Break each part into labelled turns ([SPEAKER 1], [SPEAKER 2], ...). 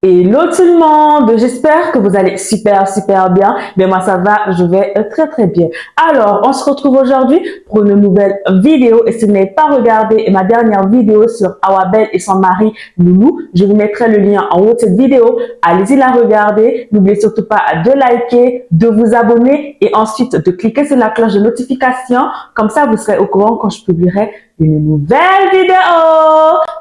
[SPEAKER 1] Hello tout le monde, j'espère que vous allez super bien, mais moi ça va, je vais très bien. Alors, on se retrouve aujourd'hui pour une nouvelle vidéo et si vous n'avez pas regardé ma dernière vidéo sur Awabel et son mari Loulou, je vous mettrai le lien en haut de cette vidéo, allez-y la regarder, n'oubliez surtout pas de liker, de vous abonner et ensuite de cliquer sur la cloche de notification, comme ça vous serez au courant quand je publierai une nouvelle vidéo.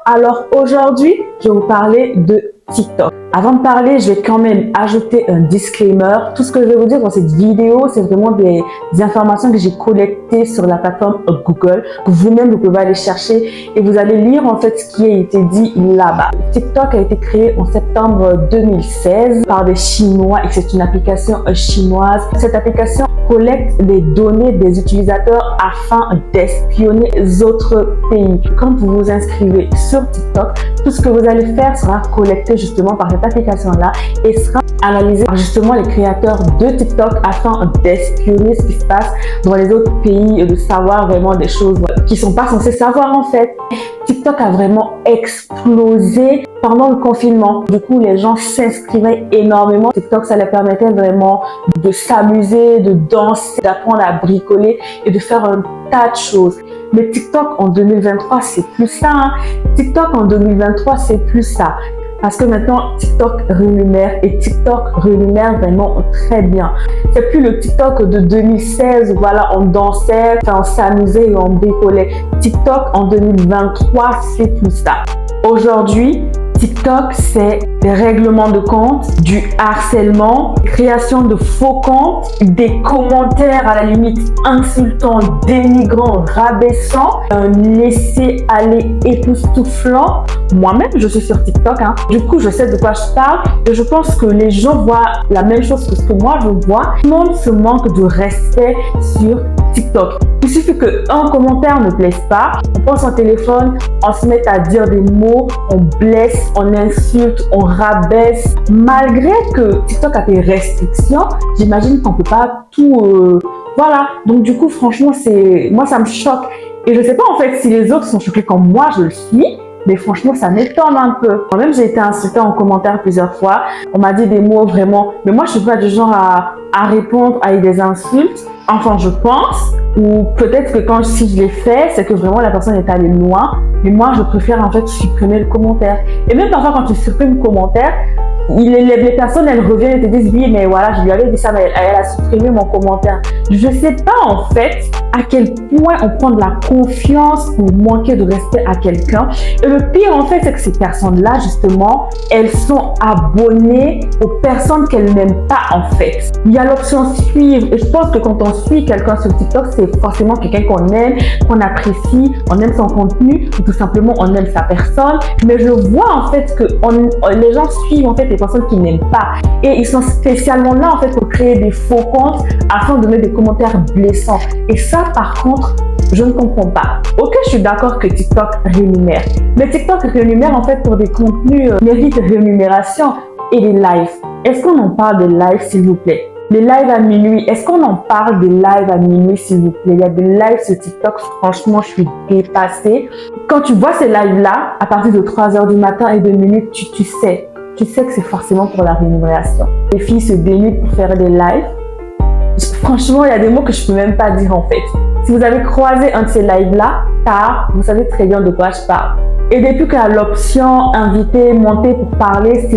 [SPEAKER 1] Alors aujourd'hui, je vais vous parler de TikTok. Avant de parler, je vais quand même ajouter un disclaimer. Tout ce que je vais vous dire dans cette vidéo, c'est vraiment des informations que j'ai collectées sur la plateforme Google. Vous-même, vous pouvez aller chercher et vous allez lire en fait ce qui a été dit là-bas. TikTok a été créé en septembre 2016 par des Chinois et c'est une application chinoise. Cette application collecte les données des utilisateurs afin d'espionner les autres pays. Quand vous vous inscrivez sur TikTok, tout ce que vous allez faire sera collecté justement par cette application-là et sera analysé par justement les créateurs de TikTok afin d'espionner ce qui se passe dans les autres pays et de savoir vraiment des choses qu'ils sont pas censés savoir en fait. TikTok a vraiment explosé pendant le confinement. Du coup, les gens s'inscrivaient énormément. TikTok, ça leur permettait vraiment de s'amuser, de danser, d'apprendre à bricoler et de faire un tas de choses. Mais TikTok en 2023, c'est plus ça. Hein. TikTok en 2023, c'est plus ça. Parce que maintenant, TikTok rémunère et TikTok rémunère vraiment très bien. C'est plus le TikTok de 2016 où voilà, on dansait, on s'amusait et on bricolait. TikTok en 2023, c'est plus ça. Aujourd'hui, TikTok, c'est des règlements de compte, du harcèlement, création de faux comptes, des commentaires à la limite insultants, dénigrants, rabaissants, un laisser-aller époustouflant. Moi-même, je suis sur TikTok. Hein. Du coup, je sais de quoi je parle et je pense que les gens voient la même chose que ce que moi je vois. Tout le monde se manque de respect sur TikTok. Il suffit qu'un commentaire ne plaise pas, on prend son téléphone, on se met à dire des mots, on blesse, on insulte, on rabaisse. Malgré que TikTok a des restrictions, j'imagine qu'on ne peut pas tout... Voilà. Donc du coup, franchement, moi, ça me choque. Et je ne sais pas en fait si les autres sont choqués comme moi, je le suis. Mais franchement, ça m'étonne un peu. Moi-même, j'ai été insultée en commentaire plusieurs fois. On m'a dit des mots vraiment... Mais moi, je suis pas du genre à répondre à des insultes. Enfin, je pense. Ou peut-être que si je l'ai fait, c'est que vraiment la personne est allée loin. Mais moi, je préfère en fait supprimer le commentaire. Et même parfois, quand tu supprimes le commentaire, les personnes, elles reviennent et te disent « Oui, mais voilà, je lui avais dit ça, mais elle a supprimé mon commentaire. » Je sais pas en fait à quel point on prend de la confiance pour manquer de respect à quelqu'un. Et le pire en fait, c'est que ces personnes-là, justement, elles sont abonnées aux personnes qu'elles n'aiment pas en fait. Il y a l'option suivre. Et je pense que quand on suit quelqu'un sur TikTok, c'est forcément quelqu'un qu'on aime, qu'on apprécie, on aime son contenu ou tout simplement on aime sa personne. Mais je vois en fait que les gens suivent en fait les personnes qu'ils n'aiment pas. Et ils sont spécialement là en fait pour créer des faux comptes afin de mettre des commentaires blessants. Et ça par contre, je ne comprends pas. Ok, je suis d'accord que TikTok rémunère. Mais TikTok rémunère en fait pour des contenus méritent rémunération. Et les lives. Est-ce qu'on en parle des lives s'il vous plaît? Les lives à minuit, est-ce qu'on en parle des lives à minuit s'il vous plaît? Il y a des lives sur TikTok, franchement je suis dépassée. Quand tu vois ces lives-là, à partir de 3h du matin et de minuit, tu sais que c'est forcément pour la rémunération. Les filles se dénudent pour faire des lives. Franchement, il y a des mots que je peux même pas dire en fait. Si vous avez croisé un de ces lives-là, vous savez très bien de quoi je parle. Et depuis qu'il y a l'option inviter, monter pour parler,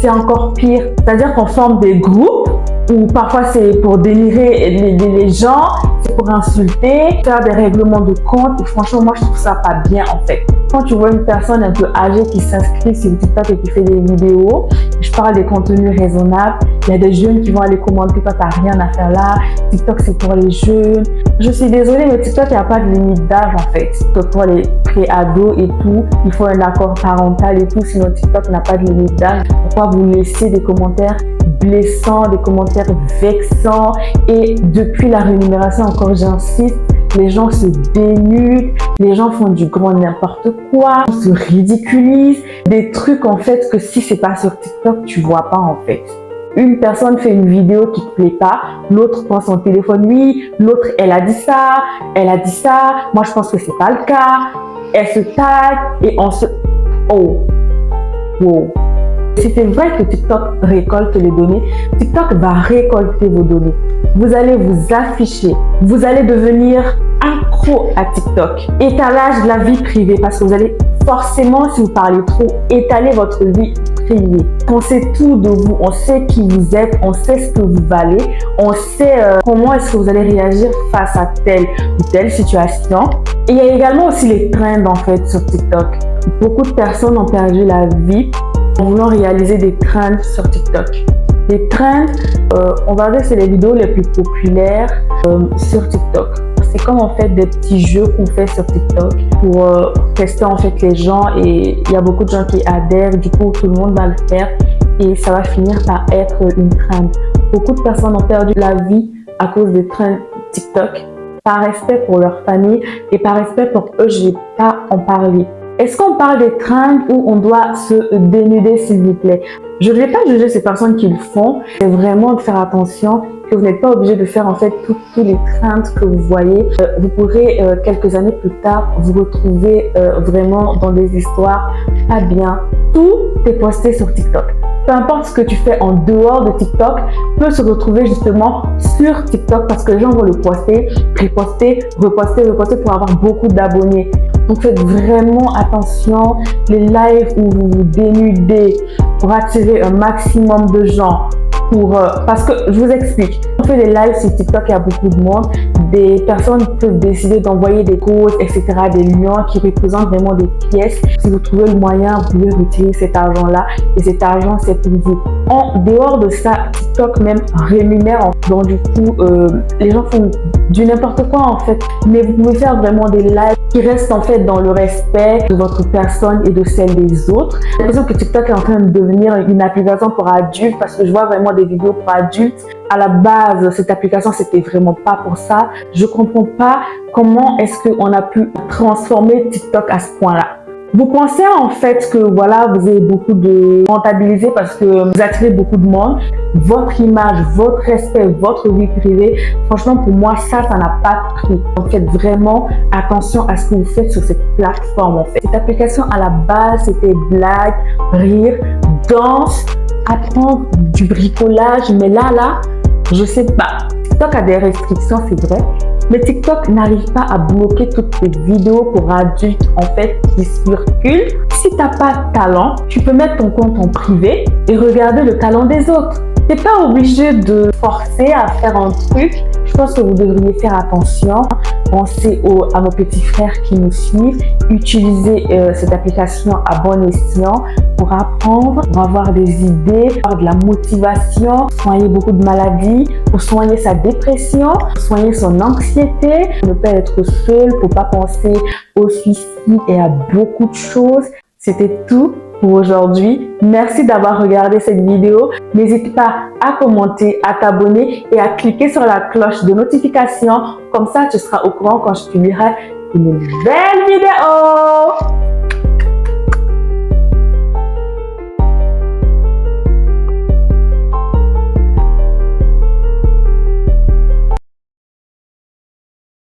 [SPEAKER 1] c'est encore pire. C'est-à-dire qu'on forme des groupes où parfois c'est pour dénigrer les gens, c'est pour insulter, faire des règlements de compte. Et franchement, moi je trouve ça pas bien en fait. Quand tu vois une personne un peu âgée qui s'inscrit sur TikTok et qui fait des vidéos, je parle des contenus raisonnables, il y a des jeunes qui vont aller commenter, toi t'as rien à faire là, TikTok c'est pour les jeunes. Je suis désolée, mais TikTok il n'y a pas de limite d'âge en fait. TikTok pour les pré-ados et tout, il faut un accord parental et tout, sinon TikTok n'a pas de limite d'âge. Pourquoi vous laissez des commentaires blessants, des commentaires vexants? Et depuis la rémunération, encore j'insiste, les gens se dénudent, les gens font du grand n'importe quoi, se ridiculisent, des trucs en fait que si c'est pas sur TikTok, tu vois pas en fait. Une personne fait une vidéo qui te plaît pas, l'autre prend son téléphone, oui, l'autre elle a dit ça, moi je pense que c'est pas le cas, elle se tag et on se... Oh, wow. Si c'est vrai que TikTok récolte les données, TikTok va récolter vos données. Vous allez vous afficher. Vous allez devenir accro à TikTok. Étalage de la vie privée parce que vous allez forcément, si vous parlez trop, étaler votre vie privée. On sait tout de vous, on sait qui vous êtes, on sait ce que vous valez, on sait comment est-ce que vous allez réagir face à telle ou telle situation. Et il y a également aussi les trends en fait sur TikTok. Beaucoup de personnes ont perdu la vie en voulant réaliser des trends sur TikTok. Les trends, on va dire que c'est les vidéos les plus populaires sur TikTok. C'est comme en fait des petits jeux qu'on fait sur TikTok pour tester en fait les gens et il y a beaucoup de gens qui adhèrent, du coup tout le monde va le faire et ça va finir par être une trend. Beaucoup de personnes ont perdu la vie à cause des trends TikTok. Par respect pour leur famille et par respect pour eux, je ne vais pas en parler. Est-ce qu'on parle des trends ou on doit se dénuder s'il vous plaît? Je ne vais pas juger ces personnes qui le font, c'est vraiment de faire attention que vous n'êtes pas obligé de faire en fait tous les trends que vous voyez. Vous pourrez quelques années plus tard vous retrouver vraiment dans des histoires pas bien. Tout est posté sur TikTok. Peu importe ce que tu fais en dehors de TikTok peut se retrouver justement sur TikTok parce que les gens vont le poster, reposter pour avoir beaucoup d'abonnés. Donc faites vraiment attention, les lives où vous vous dénudez pour attirer un maximum de gens. Parce que je vous explique, on fait des lives sur TikTok, il y a beaucoup de monde, des personnes peuvent décider d'envoyer des codes, etc., des liens qui représentent vraiment des pièces. Si vous trouvez le moyen, vous pouvez retirer cet argent-là et cet argent, c'est pour vous. En dehors de ça, TikTok même rémunère, donc du coup, les gens font du n'importe quoi en fait, mais vous pouvez faire vraiment des lives qui restent en fait dans le respect de votre personne et de celle des autres. J'ai l'impression que TikTok est en train de devenir une application pour adultes parce que je vois vraiment des vidéos pour adultes. À la base, cette application, c'était vraiment pas pour ça. Je comprends pas comment est-ce qu'on a pu transformer TikTok à ce point-là. Vous pensez en fait que voilà, vous avez beaucoup de rentabiliser parce que vous attirez beaucoup de monde. Votre image, votre respect, votre vie privée, franchement pour moi ça n'a pas de prix. Donc faites vraiment attention à ce que vous faites sur cette plateforme en fait. Cette application à la base c'était blague, rire, danse, apprendre du bricolage, mais là, je sais pas. TikTok a des restrictions, c'est vrai. Mais TikTok n'arrive pas à bloquer toutes ces vidéos pour adultes en fait qui circulent. Si tu n'as pas de talent, tu peux mettre ton compte en privé et regarder le talent des autres. Tu n'es pas obligé de forcer à faire un truc. Je pense que vous devriez faire attention. Pensez à nos petits frères qui nous suivent. Utilisez cette application à bon escient pour apprendre, pour avoir des idées, avoir de la motivation, soigner beaucoup de maladies, pour soigner sa dépression, pour soigner son anxiété, pour ne pas être seul, pour ne pas penser au suicide et à beaucoup de choses. C'était tout pour aujourd'hui. Merci d'avoir regardé cette vidéo. N'hésite pas à commenter, à t'abonner et à cliquer sur la cloche de notification. Comme ça, tu seras au courant quand je publierai une nouvelle vidéo.